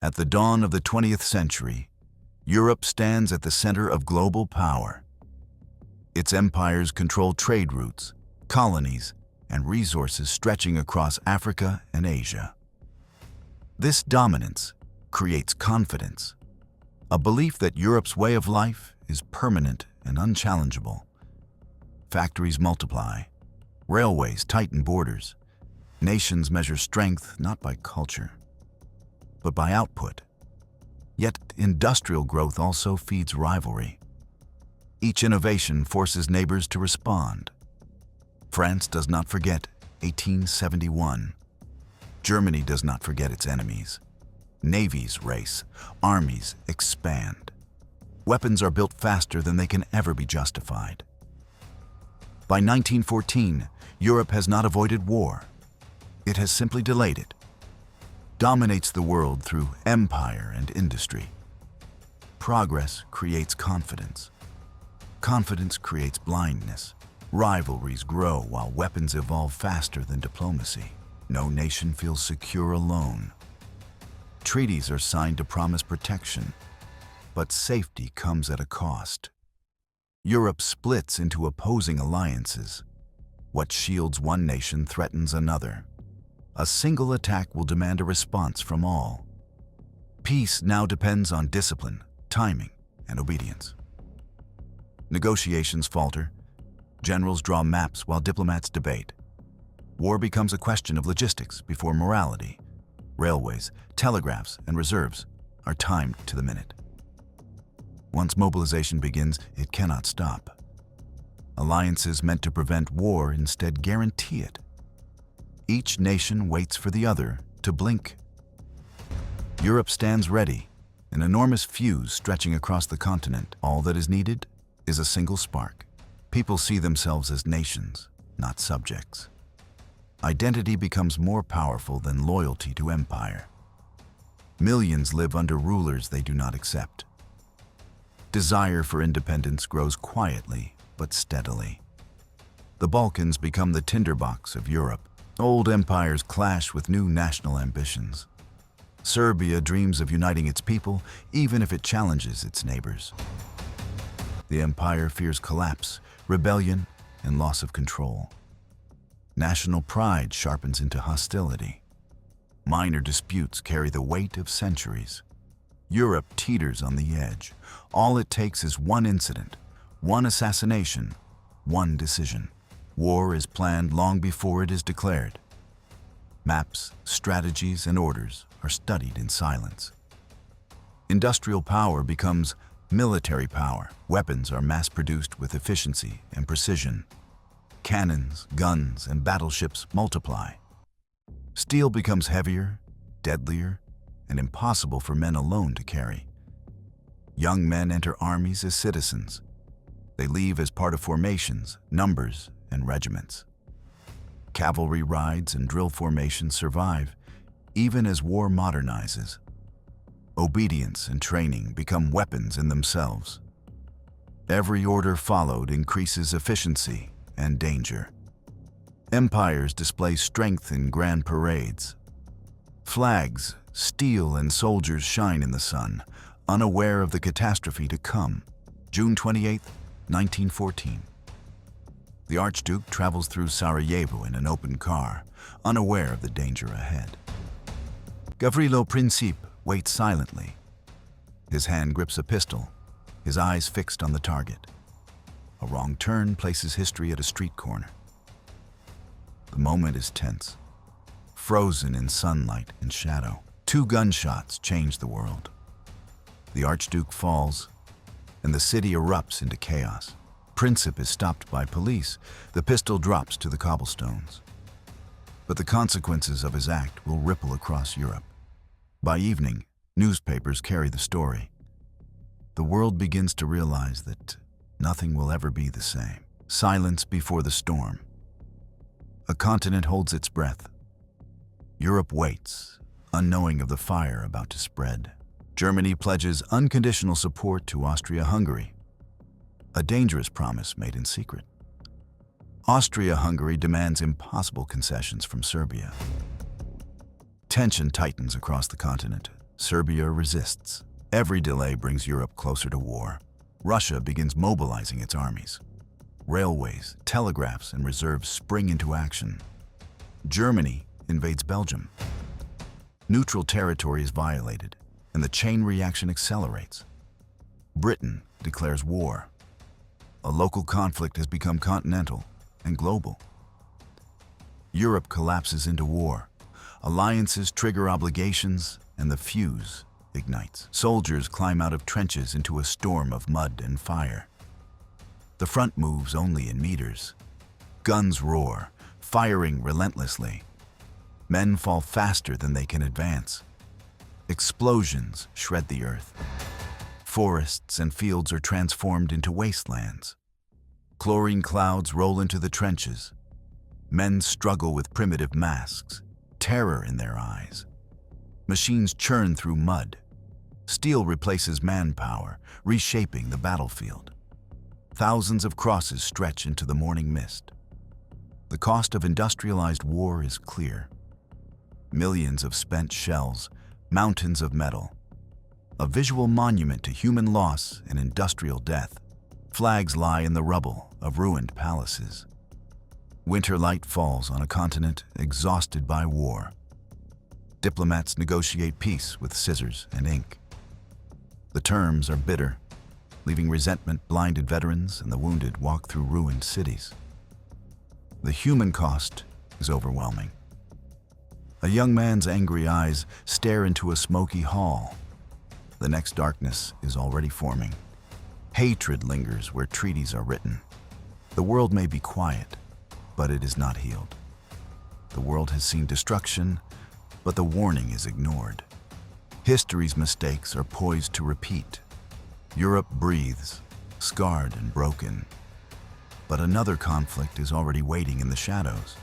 At the dawn of the 20th century, Europe stands at the center of global power. Its empires control trade routes, colonies, and resources stretching across Africa and Asia. This dominance creates confidence, a belief that Europe's way of life is permanent and unchallengeable. Factories multiply, railways tighten borders, nations measure strength not by culture, but by output. Yet industrial growth also feeds rivalry. Each innovation forces neighbors to respond. France does not forget 1871. Germany does not forget its enemies. Navies race, armies expand. Weapons are built faster than they can ever be justified. By 1914, Europe has not avoided war. It has simply delayed it. Dominates the world through empire and industry. Progress creates confidence. Confidence creates blindness. Rivalries grow while weapons evolve faster than diplomacy. No nation feels secure alone. Treaties are signed to promise protection, but safety comes at a cost. Europe splits into opposing alliances. What shields one nation threatens another. A single attack will demand a response from all. Peace now depends on discipline, timing, and obedience. Negotiations falter. Generals draw maps while diplomats debate. War becomes a question of logistics before morality. Railways, telegraphs, and reserves are timed to the minute. Once mobilization begins, it cannot stop. Alliances meant to prevent war instead guarantee it. Each nation waits for the other to blink. Europe stands ready, an enormous fuse stretching across the continent. All that is needed is a single spark. People see themselves as nations, not subjects. Identity becomes more powerful than loyalty to empire. Millions live under rulers they do not accept. Desire for independence grows quietly but steadily. The Balkans become the tinderbox of Europe. Old empires clash with new national ambitions. Serbia dreams of uniting its people, even if it challenges its neighbors. The empire fears collapse, rebellion, and loss of control. National pride sharpens into hostility. Minor disputes carry the weight of centuries. Europe teeters on the edge. All it takes is one incident, one assassination, one decision. War is planned long before it is declared. Maps, strategies, and orders are studied in silence. Industrial power becomes military power. Weapons are mass-produced with efficiency and precision. Cannons, guns, and battleships multiply. Steel becomes heavier, deadlier, and impossible for men alone to carry. Young men enter armies as citizens. They leave as part of formations, numbers, and regiments. Cavalry rides and drill formations survive, even as war modernizes. Obedience and training become weapons in themselves. Every order followed increases efficiency and danger. Empires display strength in grand parades. Flags, steel, and soldiers shine in the sun, unaware of the catastrophe to come. June 28, 1914. The Archduke travels through Sarajevo in an open car, unaware of the danger ahead. Gavrilo Princip waits silently. His hand grips a pistol, his eyes fixed on the target. A wrong turn places history at a street corner. The moment is tense, frozen in sunlight and shadow. 2 gunshots change the world. The Archduke falls, and the city erupts into chaos. Princip is stopped by police. The pistol drops to the cobblestones. But the consequences of his act will ripple across Europe. By evening, newspapers carry the story. The world begins to realize that nothing will ever be the same. Silence before the storm. A continent holds its breath. Europe waits, unknowing of the fire about to spread. Germany pledges unconditional support to Austria-Hungary, a dangerous promise made in secret. Austria-Hungary demands impossible concessions from Serbia. Tension tightens across the continent. Serbia resists. Every delay brings Europe closer to war. Russia begins mobilizing its armies. Railways, telegraphs, and reserves spring into action. Germany invades Belgium. Neutral territory is violated, and the chain reaction accelerates. Britain declares war. A local conflict has become continental and global. Europe collapses into war. Alliances trigger obligations, and the fuse ignites. Soldiers climb out of trenches into a storm of mud and fire. The front moves only in meters. Guns roar, firing relentlessly. Men fall faster than they can advance. Explosions shred the earth. Forests and fields are transformed into wastelands. Chlorine clouds roll into the trenches. Men struggle with primitive masks, terror in their eyes. Machines churn through mud. Steel replaces manpower, reshaping the battlefield. Thousands of crosses stretch into the morning mist. The cost of industrialized war is clear. Millions of spent shells, mountains of metal. A visual monument to human loss and industrial death. Flags lie in the rubble of ruined palaces. Winter light falls on a continent exhausted by war. Diplomats negotiate peace with scissors and ink. The terms are bitter, leaving resentment-blinded veterans and the wounded walk through ruined cities. The human cost is overwhelming. A young man's angry eyes stare into a smoky hall. The next darkness is already forming. Hatred lingers where treaties are written. The world may be quiet, but it is not healed. The world has seen destruction, but the warning is ignored. History's mistakes are poised to repeat. Europe breathes, scarred and broken. But another conflict is already waiting in the shadows.